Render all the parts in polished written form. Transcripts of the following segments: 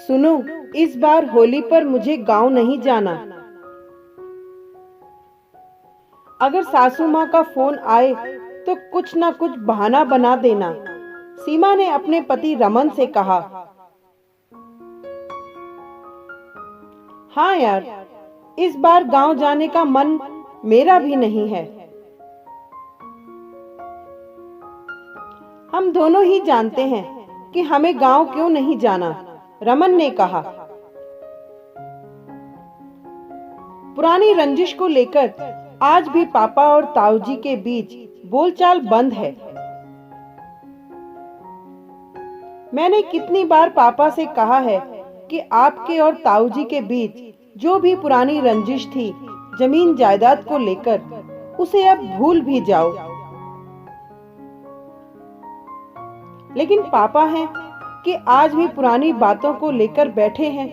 सुनो, इस बार होली पर मुझे गांव नहीं जाना। अगर सासू माँ का फोन आए तो कुछ ना कुछ बहाना बना देना। सीमा ने अपने पति रमन से कहा। हाँ यार, इस बार गांव जाने का मन मेरा भी नहीं है। हम दोनों ही जानते हैं कि हमें गांव क्यों नहीं जाना, रमन ने कहा। पुरानी रंजिश को लेकर आज भी पापा और ताऊजी के बीच बोलचाल बंद है। मैंने कितनी बार पापा से कहा है कि आपके और ताऊजी के बीच जो भी पुरानी रंजिश थी जमीन जायदाद को लेकर, उसे अब भूल भी जाओ। लेकिन पापा हैं कि आज भी पुरानी बातों को लेकर बैठे हैं।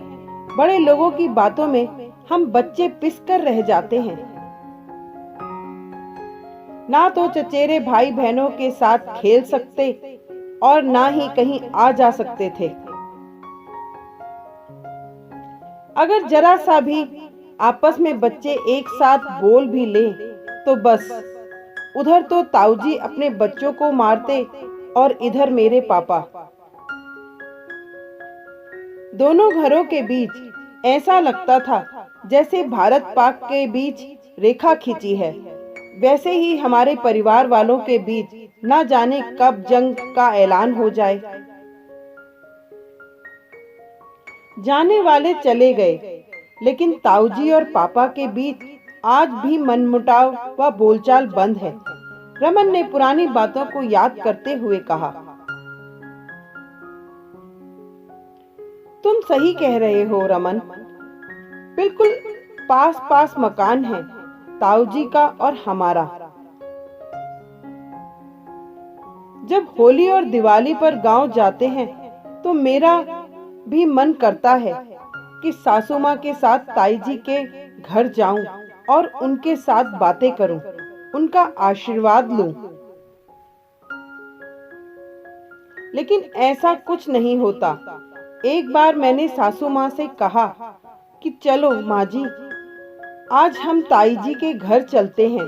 बड़े लोगों की बातों में हम बच्चे पिसकर रह जाते हैं। ना तो चचेरे भाई बहनों के साथ खेल सकते और ना ही कहीं आ जा सकते थे। अगर जरा सा भी आपस में बच्चे एक साथ बोल भी ले तो बस, उधर तो ताऊजी अपने बच्चों को मारते और इधर मेरे पापा। दोनों घरों के बीच ऐसा लगता था जैसे भारत पाक के बीच रेखा खींची है। वैसे ही हमारे परिवार वालों के बीच न जाने कब जंग का ऐलान हो जाए। जाने वाले चले गए, लेकिन ताऊजी और पापा के बीच आज भी मनमुटाव व बोलचाल बंद है, रमन ने पुरानी बातों को याद करते हुए कहा। तुम सही कह रहे हो रमन, बिल्कुल पास पास मकान है ताऊजी का और हमारा। जब होली और दिवाली पर गांव जाते हैं तो मेरा भी मन करता है कि सासू माँ के साथ ताई जी के घर जाऊं और उनके साथ बातें करूं, उनका आशीर्वाद लूं। लेकिन ऐसा कुछ नहीं होता। एक बार मैंने सासू माँ से कहा कि चलो माँ जी, आज हम ताई जी के घर चलते हैं।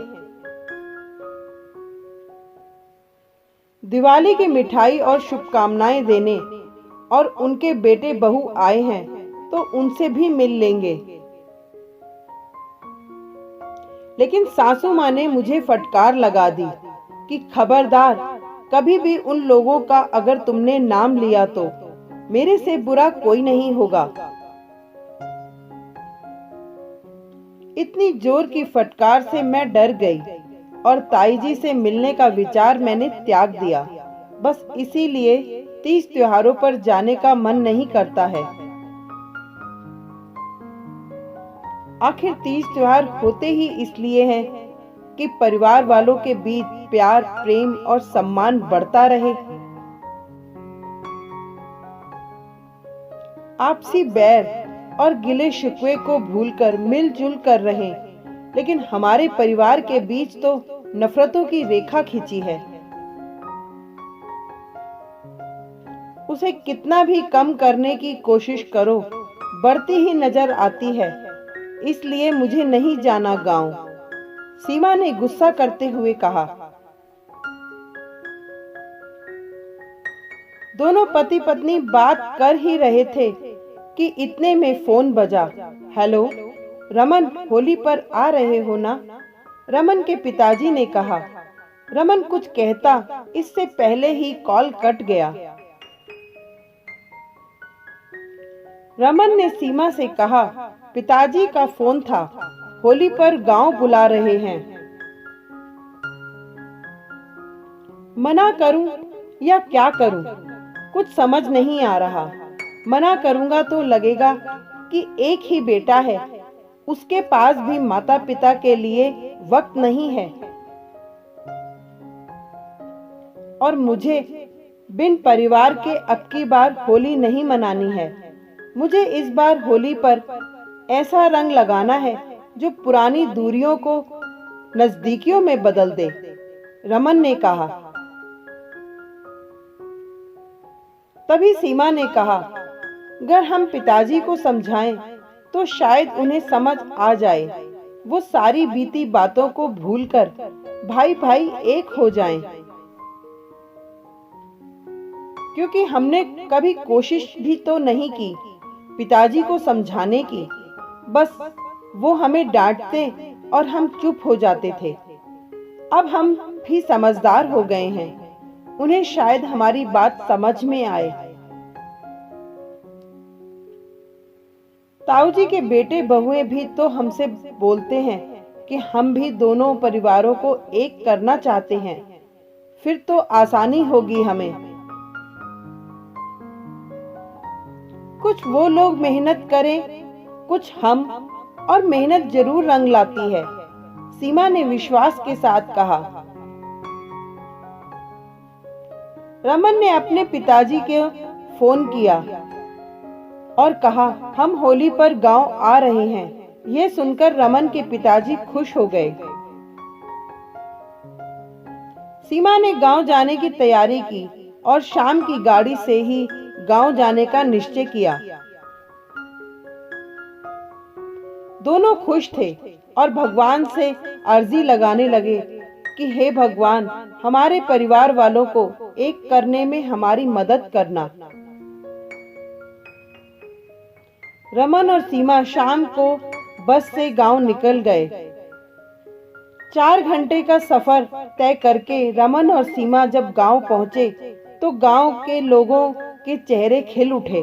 दिवाली की मिठाई और शुभकामनाएं देने, और उनके बेटे बहू आए हैं तो उनसे भी मिल लेंगे। लेकिन सासू माँ ने मुझे फटकार लगा दी कि खबरदार, कभी भी उन लोगों का अगर तुमने नाम लिया तो मेरे से बुरा कोई नहीं होगा। इतनी जोर की फटकार से मैं डर गई और ताई जी से मिलने का विचार मैंने त्याग दिया। बस इसीलिए 30 त्योहारों पर जाने का मन नहीं करता है। आखिर 30 त्योहार होते ही इसलिए हैं कि परिवार वालों के बीच प्यार, प्रेम और सम्मान बढ़ता रहे। आपसी बैर और गिले शिकवे को भूलकर मिलजुल कर रहे, लेकिन हमारे परिवार के बीच तो नफरतों की रेखा खींची है। उसे कितना भी कम करने की कोशिश करो, बढ़ती ही नजर आती है। इसलिए मुझे नहीं जाना गांव, सीमा ने गुस्सा करते हुए कहा। दोनों पति पत्नी बात कर ही रहे थे कि इतने में फोन बजा। हेलो रमन, होली पर आ रहे हो ना? रमन के पिताजी ने कहा। रमन कुछ कहता इससे पहले ही कॉल कट गया। रमन ने सीमा से कहा, पिताजी का फोन था, होली पर गांव बुला रहे हैं। मना करूं या क्या करूं, कुछ समझ नहीं आ रहा। मना करूंगा तो लगेगा कि एक ही बेटा है, उसके पास भी माता पिता के लिए वक्त नहीं है, और मुझे बिन परिवार के अब की बार होली नहीं मनानी है। मुझे इस बार होली पर ऐसा रंग लगाना है जो पुरानी दूरियों को नजदीकियों में बदल दे, रमन ने कहा। तभी सीमा ने कहा, अगर हम पिताजी को समझाएं तो शायद उन्हें समझ आ जाए। वो सारी बीती बातों को भूलकर भाई भाई एक हो जाएं। क्योंकि हमने कभी कोशिश भी तो नहीं की पिताजी को समझाने की, बस वो हमें डांटते और हम चुप हो जाते थे। अब हम भी समझदार हो गए हैं, उन्हें शायद हमारी बात समझ में आए। ताऊजी के बेटे बहुएं भी तो हमसे बोलते हैं कि हम भी दोनों परिवारों को एक करना चाहते हैं, फिर तो आसानी होगी हमें। कुछ वो लोग मेहनत करें, कुछ हम, और मेहनत जरूर रंग लाती है, सीमा ने विश्वास के साथ कहा। रमन ने अपने पिताजी को फोन किया और कहा, हम होली पर गांव आ रहे हैं। यह सुनकर रमन के पिताजी खुश हो गए। सीमा ने गांव जाने की तैयारी की और शाम की गाड़ी से ही गांव जाने का निश्चय किया। दोनों खुश थे और भगवान से अर्जी लगाने लगे कि हे भगवान, हमारे परिवार वालों को एक करने में हमारी मदद करना। रमन और सीमा शाम को बस से गांव निकल गए। 4 घंटे का सफर तय करके रमन और सीमा जब गांव पहुंचे तो गांव के लोगों के चेहरे खिल उठे।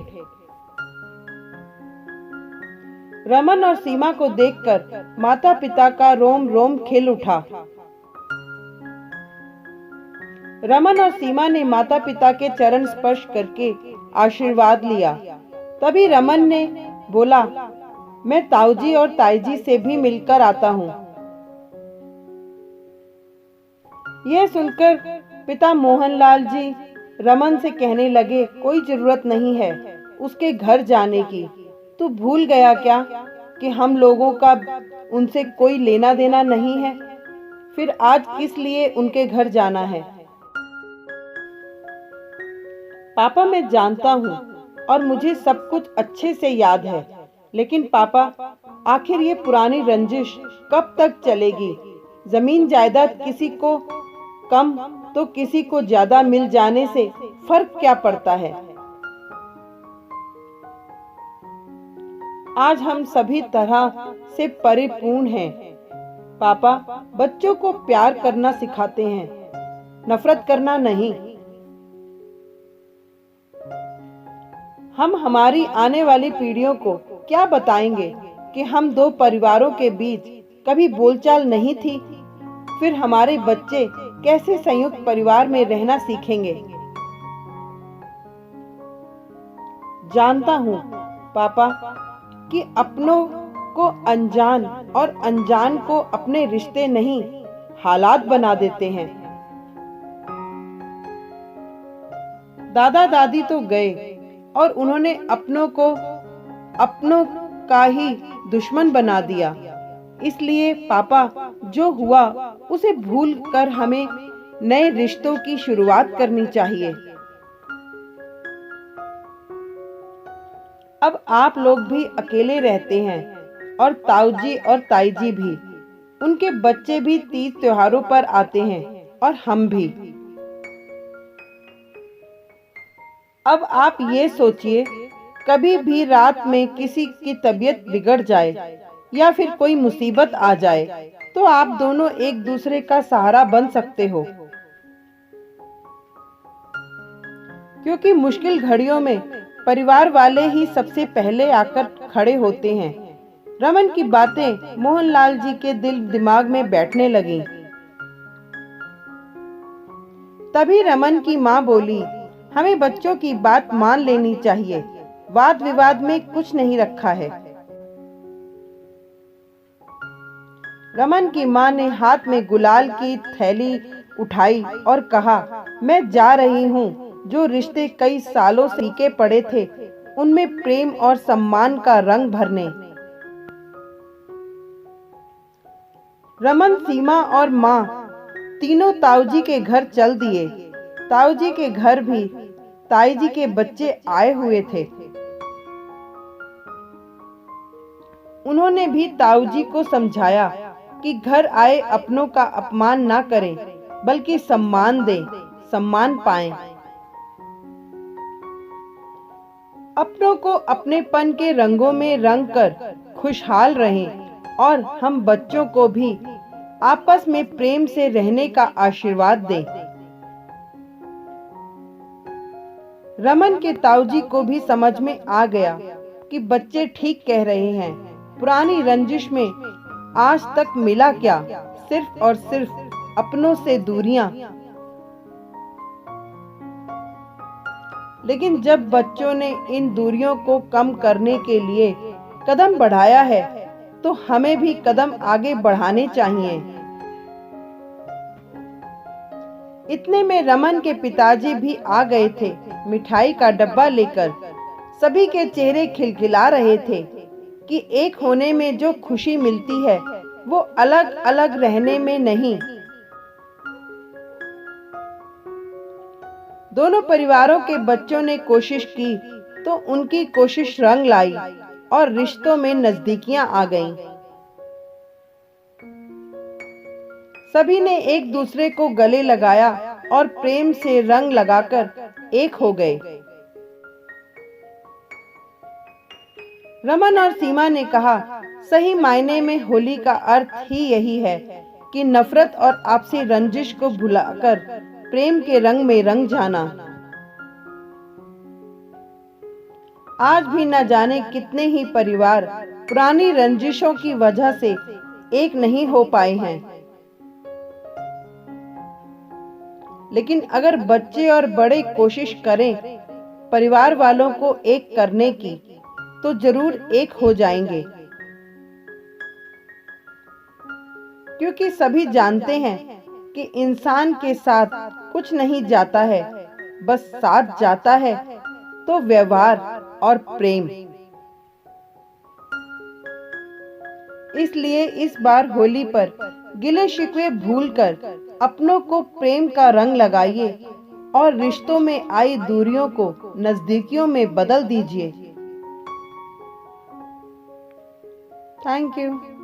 रमन और सीमा को देखकर माता पिता का रोम रोम खिल उठा। रमन और सीमा ने माता पिता के चरण स्पर्श करके आशीर्वाद लिया। तभी रमन ने बोला, मैं ताऊजी और ताईजी से भी मिलकर आता हूँ। यह सुनकर पिता मोहनलाल जी रमन से कहने लगे, कोई जरूरत नहीं है उसके घर जाने की। तू भूल गया क्या कि हम लोगों का उनसे कोई लेना देना नहीं है? फिर आज किस लिए उनके घर जाना है? पापा, मैं जानता हूँ और मुझे सब कुछ अच्छे से याद है, लेकिन पापा, आखिर ये पुरानी रंजिश कब तक चलेगी? जमीन जायदाद किसी को कम तो किसी को ज्यादा मिल जाने से फर्क क्या पड़ता है? आज हम सभी तरह से परिपूर्ण हैं। पापा, बच्चों को प्यार करना सिखाते हैं, नफरत करना नहीं। हम हमारी आने वाली पीढ़ियों को क्या बताएंगे कि हम दो परिवारों के बीच कभी बोलचाल नहीं थी? फिर हमारे बच्चे कैसे संयुक्त परिवार में रहना सीखेंगे? जानता हूँ पापा कि अपनों को अनजान और अनजान को अपने रिश्ते नहीं, हालात बना देते हैं। दादा दादी तो गए और उन्होंने अपनों को अपनों का ही दुश्मन बना दिया। इसलिए पापा, जो हुआ उसे भूल कर हमें नए रिश्तों की शुरुआत करनी चाहिए। अब आप लोग भी अकेले रहते हैं और ताऊजी और ताईजी भी। उनके बच्चे भी तीज त्योहारों पर आते हैं और हम भी। अब आप ये सोचिए, कभी भी रात में किसी की तबीयत बिगड़ जाए या फिर कोई मुसीबत आ जाए तो आप दोनों एक दूसरे का सहारा बन सकते हो, क्योंकि मुश्किल घड़ियों में परिवार वाले ही सबसे पहले आकर खड़े होते हैं। रमन की बातें मोहनलाल जी के दिल दिमाग में बैठने लगीं। तभी रमन की माँ बोली, हमें बच्चों की बात मान लेनी चाहिए, वाद विवाद में कुछ नहीं रखा है। रमन की माँ ने हाथ में गुलाल की थैली उठाई और कहा, मैं जा रही हूँ। जो रिश्ते कई सालों से फीके पड़े थे उनमें प्रेम और सम्मान का रंग भरने। रमन, सीमा और माँ तीनों ताऊजी के घर चल दिए। ताऊजी के घर भी ताईजी के बच्चे आए हुए थे। उन्होंने भी ताऊ जी को समझाया कि घर आए अपनों का अपमान ना करें, बल्कि सम्मान दें, सम्मान पाएं। अपनों को अपनेपन के रंगों में रंग कर खुशहाल रहें और हम बच्चों को भी आपस में प्रेम से रहने का आशीर्वाद दें। रमन के ताऊजी को भी समझ में आ गया कि बच्चे ठीक कह रहे हैं। पुरानी रंजिश में आज तक मिला क्या, सिर्फ और सिर्फ अपनों से दूरियां। लेकिन जब बच्चों ने इन दूरियों को कम करने के लिए कदम बढ़ाया है, तो हमें भी कदम आगे बढ़ाने चाहिए। इतने में रमन के पिताजी भी आ गए थे, मिठाई का डब्बा लेकर। सभी के चेहरे खिलखिला रहे थे कि एक होने में जो खुशी मिलती है, वो अलग अलग रहने में नहीं। दोनों परिवारों के बच्चों ने कोशिश की तो उनकी कोशिश रंग लाई और रिश्तों में नजदीकियां आ गईं। सभी ने एक दूसरे को गले लगाया और प्रेम से रंग लगाकर एक हो गए। रमन और सीमा ने कहा, सही मायने में होली का अर्थ ही यही है कि नफरत और आपसी रंजिश को भुलाकर प्रेम के रंग में रंग जाना। आज भी न जाने कितने ही परिवार पुरानी रंजिशों की वजह से एक नहीं हो पाए हैं। लेकिन अगर बच्चे और बड़े कोशिश करें परिवार वालों को एक करने की, तो जरूर एक हो जाएंगे। क्योंकि सभी जानते हैं कि इंसान के साथ कुछ नहीं जाता है, बस साथ जाता है तो व्यवहार और प्रेम। इसलिए इस बार होली पर गिले शिकवे भूलकर अपनों को प्रेम का रंग लगाइए और रिश्तों में आई दूरियों को नजदीकियों में बदल दीजिए। Thank you.